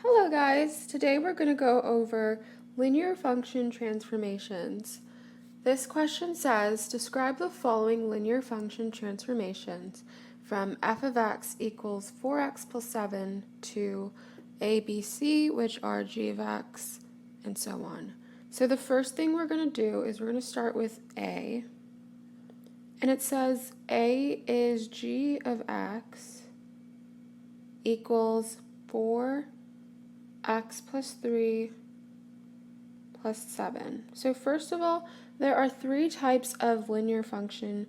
Hello guys, today we're going to go over linear function transformations. This question says, describe the following linear function transformations from f of x equals 4x plus 7 to a, b, c, which are g of x, and so on. So the first thing we're going to do is we're going to start with a, and it says a is g of x equals 4 x plus 3 plus 7. So first of all, there are three types of linear function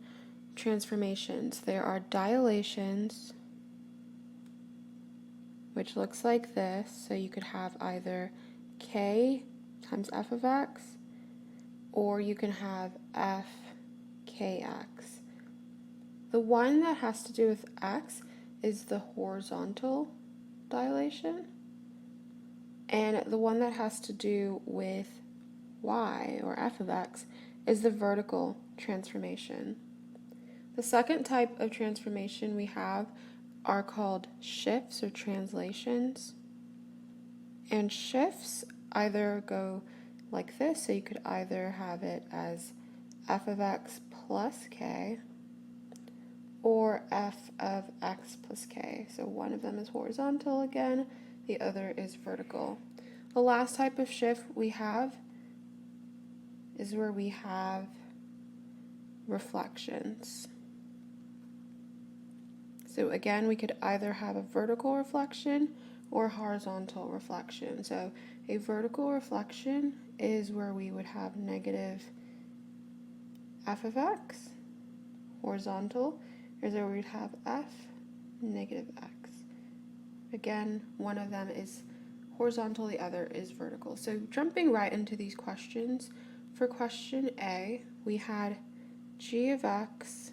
transformations. There are dilations, which looks like this. So you could have either k times f of x, or you can have f kx. The one that has to do with x is the horizontal dilation. And the one that has to do with y, or f of x, is the vertical transformation. The second type of transformation we have are called shifts or translations. And shifts either go like this, so you could either have it as f of x plus k, or f of x plus k. So one of them is horizontal again, the other is vertical. The last type of shift we have is where we have reflections. So again, we could either have a vertical reflection or horizontal reflection. So a vertical reflection is where we would have negative f of x. Horizontal is where we'd have f negative x. Again, one of them is horizontal, the other is vertical. So jumping right into these questions, for question A, we had g of x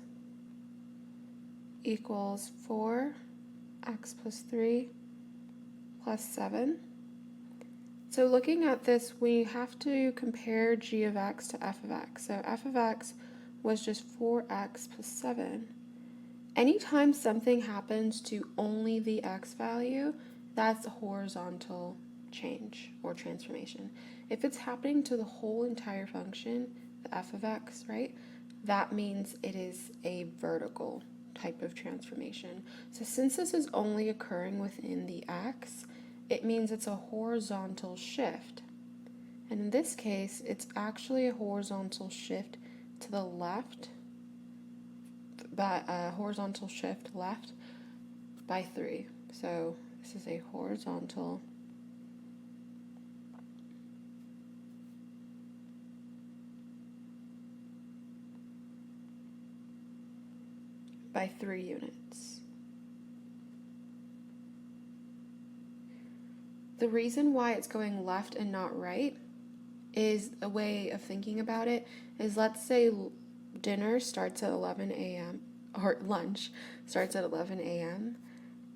equals 4x plus 3 plus 7. So looking at this, we have to compare g of x to f of x. So f of x was just 4x plus 7. Anytime something happens to only the x value, that's a horizontal change or transformation. If it's happening to the whole entire function, the f of x, right, that means it is a vertical type of transformation. So since this is only occurring within the x, it means it's a horizontal shift. And in this case, it's actually a horizontal shift to the left, by a horizontal shift left by 3. So this is a horizontal by 3 units. The reason why it's going left and not right is a way of thinking about it is, let's say dinner starts at 11 a.m. or lunch starts at 11 a.m.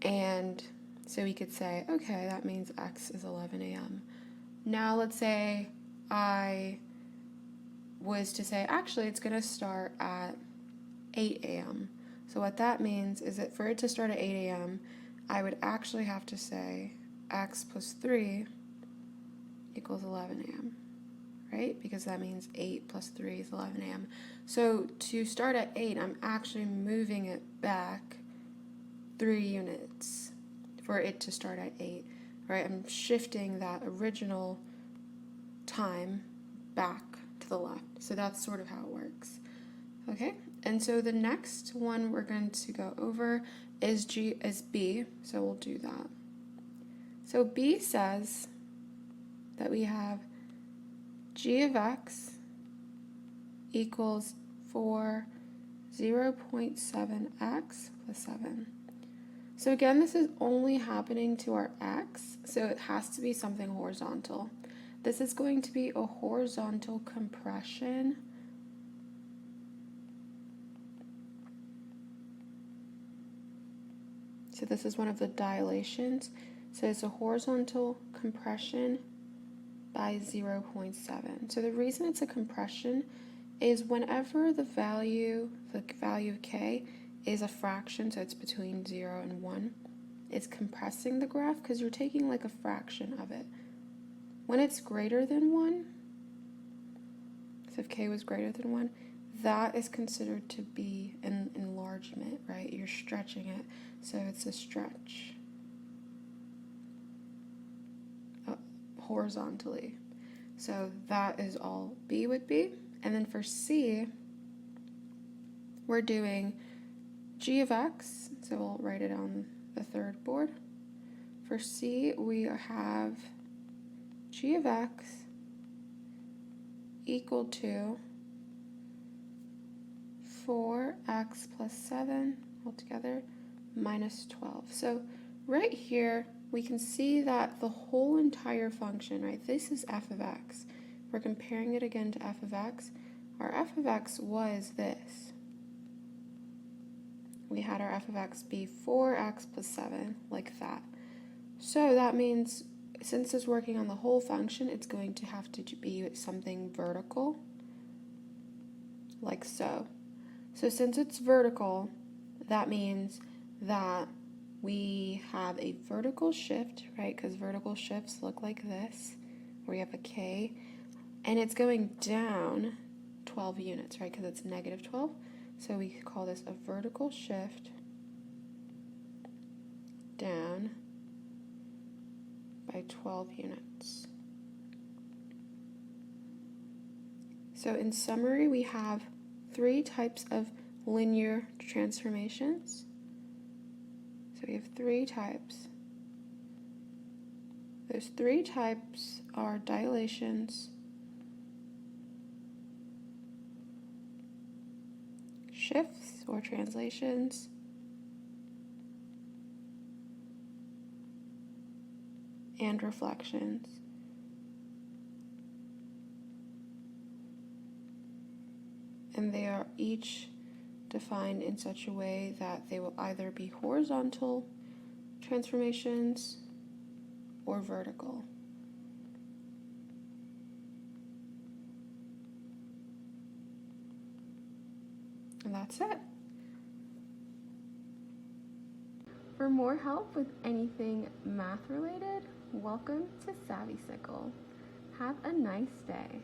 and so we could say, okay, that means x is 11 a.m. Now let's say I was to say, actually it's going to start at 8 a.m. So what that means is that for it to start at 8 a.m., I would actually have to say x plus 3 equals 11 a.m., right? Because that means 8 plus 3 is 11 a.m. So to start at 8, I'm actually moving it back 3 units for it to start at 8, right? I'm shifting that original time back to the left. So that's sort of how it works. Okay, and so the next one we're going to go over is B, so we'll do that. So B says that we have g of x equals 0.7x plus 7. So again, this is only happening to our x, so it has to be something horizontal. This is going to be a horizontal compression So this is one of the dilations. So it's a horizontal compression by 0.7. So the reason it's a compression is whenever the value of k is a fraction, so it's between 0 and 1, it's compressing the graph because you're taking like a fraction of it. When it's greater than 1, so if k was greater than 1, that is considered to be an enlargement, right? You're stretching it, so it's a stretch horizontally. So that is all B would be. And then for C, we're doing g of x, so we'll write it on the third board. For C, we have g of x equal to 4x plus 7 altogether minus 12. So right here, we can see that the whole entire function, right, this is f of x. We're comparing it again to f of x. Our f of x was this. We had our f of x be 4x plus 7, like that. So that means, since it's working on the whole function, it's going to have to be something vertical, like so. So since it's vertical, that means that we have a vertical shift, right? Because vertical shifts look like this, where you have a k, and it's going down 12 units, right? Because it's negative 12. So we could call this a vertical shift down by 12 units. So in summary, we have 3 types of linear transformations. So we have 3 types. Those 3 types are dilations, shifts or translations, and reflections. And they are each defined in such a way that they will either be horizontal transformations or vertical. And that's it. For more help with anything math related, welcome to SavvyCle. Have a nice day.